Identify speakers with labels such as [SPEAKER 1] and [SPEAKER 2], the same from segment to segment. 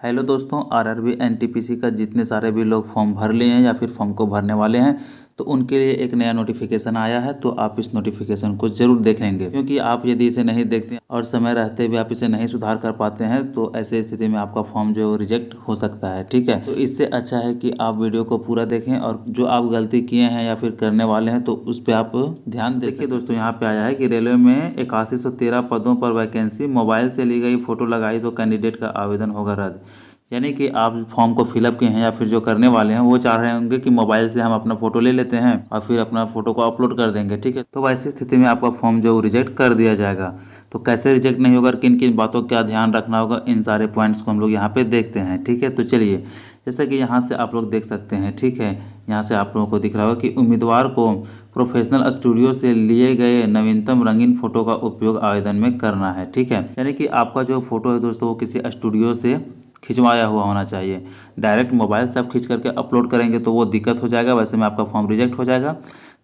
[SPEAKER 1] Hello दोस्तों, RRB NTPC का जितने सारे भी लोग फॉर्म भर लिए हैं या फिर फॉर्म को भरने वाले हैं तो उनके लिए एक नया नोटिफिकेशन आया है। तो आप इस नोटिफिकेशन को ज़रूर देख लेंगे, क्योंकि आप यदि इसे नहीं देखते हैं और समय रहते भी आप इसे नहीं सुधार कर पाते हैं तो ऐसे स्थिति में आपका फॉर्म जो रिजेक्ट हो सकता है। ठीक है, तो इससे अच्छा है कि आप वीडियो को पूरा देखें और जो आप गलती किए हैं या फिर करने वाले हैं तो उस पर आप ध्यान दें। देखिए दोस्तों, यहाँ पे आया है कि रेलवे में 8113 पदों पर वैकेंसी, मोबाइल से ली गई फोटो लगाई तो कैंडिडेट का आवेदन होगा रद्द। यानी कि आप फॉर्म को फिलअप किए हैं या फिर जो करने वाले हैं वो चाह रहे होंगे कि मोबाइल से हम अपना फ़ोटो ले लेते हैं और फिर अपना फ़ोटो को अपलोड कर देंगे। ठीक है, तो वैसी स्थिति में आपका फॉर्म जो रिजेक्ट कर दिया जाएगा। तो कैसे रिजेक्ट नहीं होगा, किन किन बातों का ध्यान रखना होगा, इन सारे पॉइंट्स को हम लोग यहाँ पे देखते हैं। ठीक है, तो चलिए, जैसा कि यहाँ से आप लोग देख सकते हैं। ठीक है, यहाँ से आप लोगों को दिख रहा होगा कि उम्मीदवार को प्रोफेशनल स्टूडियो से लिए गए नवीनतम रंगीन फोटो का उपयोग आवेदन में करना है। ठीक है, यानी कि आपका जो फोटो है दोस्तों वो किसी स्टूडियो से खिंचवाया हुआ होना चाहिए। डायरेक्ट मोबाइल से आप खींच करके अपलोड करेंगे तो वो दिक्कत हो जाएगा, वैसे में आपका फॉर्म रिजेक्ट हो जाएगा।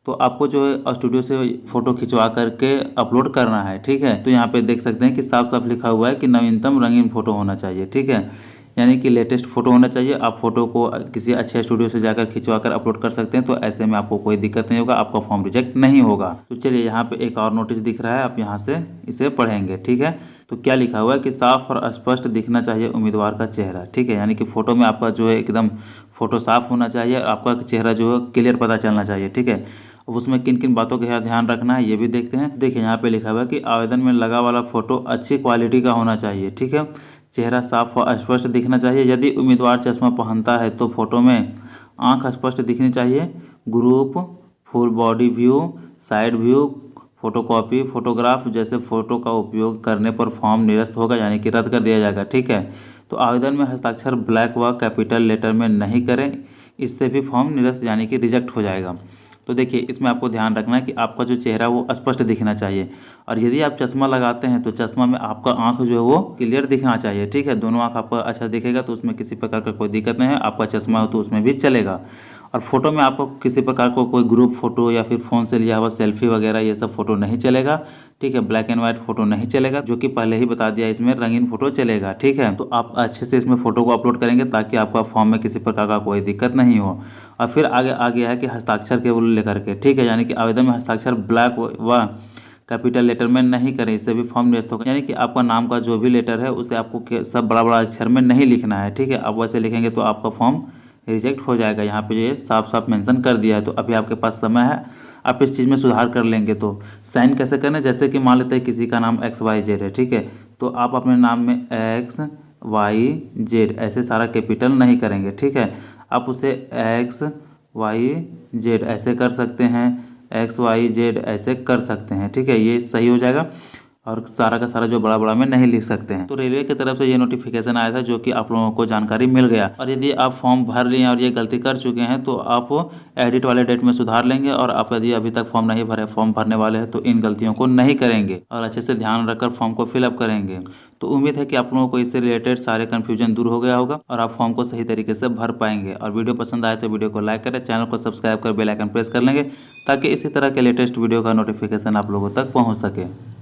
[SPEAKER 1] तो आपको जो है स्टूडियो से फ़ोटो खिंचवा करके अपलोड करना है। ठीक है, तो यहाँ पे देख सकते हैं कि साफ साफ लिखा हुआ है कि नवीनतम रंगीन फ़ोटो होना चाहिए। ठीक है, यानी कि लेटेस्ट फ़ोटो होना चाहिए। आप फ़ोटो को किसी अच्छे स्टूडियो से जाकर खिंचवा कर अपलोड कर सकते हैं, तो ऐसे में आपको कोई दिक्कत नहीं होगा, आपका फॉर्म रिजेक्ट नहीं होगा। तो चलिए, यहाँ पे एक और नोटिस दिख रहा है, आप यहाँ से इसे पढ़ेंगे। ठीक है, तो क्या लिखा हुआ है कि साफ और स्पष्ट दिखना चाहिए उम्मीदवार का चेहरा। ठीक है, यानी कि फ़ोटो में आपका जो है एकदम फ़ोटो साफ होना चाहिए, आपका चेहरा जो है क्लियर पता चलना चाहिए। ठीक है, अब उसमें किन किन बातों का ध्यान रखना है ये भी देखते हैं। देखिए, यहाँ पे लिखा हुआ है कि आवेदन में लगा वाला फ़ोटो अच्छी क्वालिटी का होना चाहिए। ठीक है, चेहरा साफ व स्पष्ट दिखना चाहिए। यदि उम्मीदवार चश्मा पहनता है तो फोटो में आंख स्पष्ट दिखनी चाहिए। Group, full body view, side view, photocopy, photograph जैसे फ़ोटो का उपयोग करने पर फॉर्म निरस्त होगा, यानी कि रद्द कर दिया जाएगा। ठीक है, तो आवेदन में हस्ताक्षर ब्लैक व कैपिटल लेटर में नहीं करें, इससे भी फॉर्म निरस्त यानी कि रिजेक्ट हो जाएगा। तो देखिए, इसमें आपको ध्यान रखना है कि आपका जो चेहरा वो स्पष्ट दिखना चाहिए, और यदि आप चश्मा लगाते हैं तो चश्मा में आपका आंख जो है वो क्लियर दिखना चाहिए। ठीक है, दोनों आंख आपका अच्छा दिखेगा तो उसमें किसी प्रकार का कोई दिक्कत नहीं है। आपका चश्मा हो तो उसमें भी चलेगा। और फोटो में आपको किसी प्रकार को कोई ग्रुप फोटो या फिर फ़ोन से लिया हुआ सेल्फी वगैरह ये सब फोटो नहीं चलेगा। ठीक है, ब्लैक एंड व्हाइट फोटो नहीं चलेगा, जो कि पहले ही बता दिया, इसमें रंगीन फोटो चलेगा। ठीक है, तो आप अच्छे से इसमें फ़ोटो को अपलोड करेंगे ताकि आपका फॉर्म में किसी प्रकार का कोई दिक्कत नहीं हो। और फिर आगे आ गया है कि हस्ताक्षर केवल लेकर के। ठीक है, यानी कि आवेदन में हस्ताक्षर ब्लैक व कैपिटल लेटर में नहीं करें, इससे भी फॉर्म निरस्त होगा। यानी कि आपका नाम का जो भी लेटर है उसे आपको सब बड़ा बड़ा अक्षर में नहीं लिखना है। ठीक है, आप वैसे लिखेंगे तो आपका फॉर्म रिजेक्ट हो जाएगा। यहाँ पे ये साफ साफ मेंशन कर दिया है। तो अभी आपके पास समय है, आप इस चीज़ में सुधार कर लेंगे। तो साइन कैसे करना है, जैसे कि मान लेते हैं किसी का नाम XYZ है। ठीक है, तो आप अपने नाम में XYZ ऐसे सारा कैपिटल नहीं करेंगे। ठीक है, आप उसे XYZ ऐसे कर सकते हैं, XYZ ऐसे कर सकते हैं। ठीक है, ये सही हो जाएगा। और सारा का सारा जो बड़ा बड़ा में नहीं लिख सकते हैं। तो रेलवे की तरफ से ये नोटिफिकेशन आया था, जो कि आप लोगों को जानकारी मिल गया। और यदि आप फॉर्म भर लिए और ये गलती कर चुके हैं तो आप एडिट वाले डेट में सुधार लेंगे, और आप यदि अभी तक फॉर्म नहीं भरे, फॉर्म भरने वाले हैं तो इन गलतियों को नहीं करेंगे और अच्छे से ध्यान रखकर फॉर्म को फिलअप करेंगे। तो उम्मीद है कि आप लोगों को इससे रिलेटेड सारे कन्फ्यूजन दूर हो गया होगा और आप फॉर्म को सही तरीके से भर पाएंगे। और वीडियो पसंद आए तो वीडियो को लाइक करें, चैनल को सब्सक्राइब कर बेल आइकन प्रेस कर लेंगे, ताकि इसी तरह के लेटेस्ट वीडियो का नोटिफिकेशन आप लोगों तक पहुँच सके।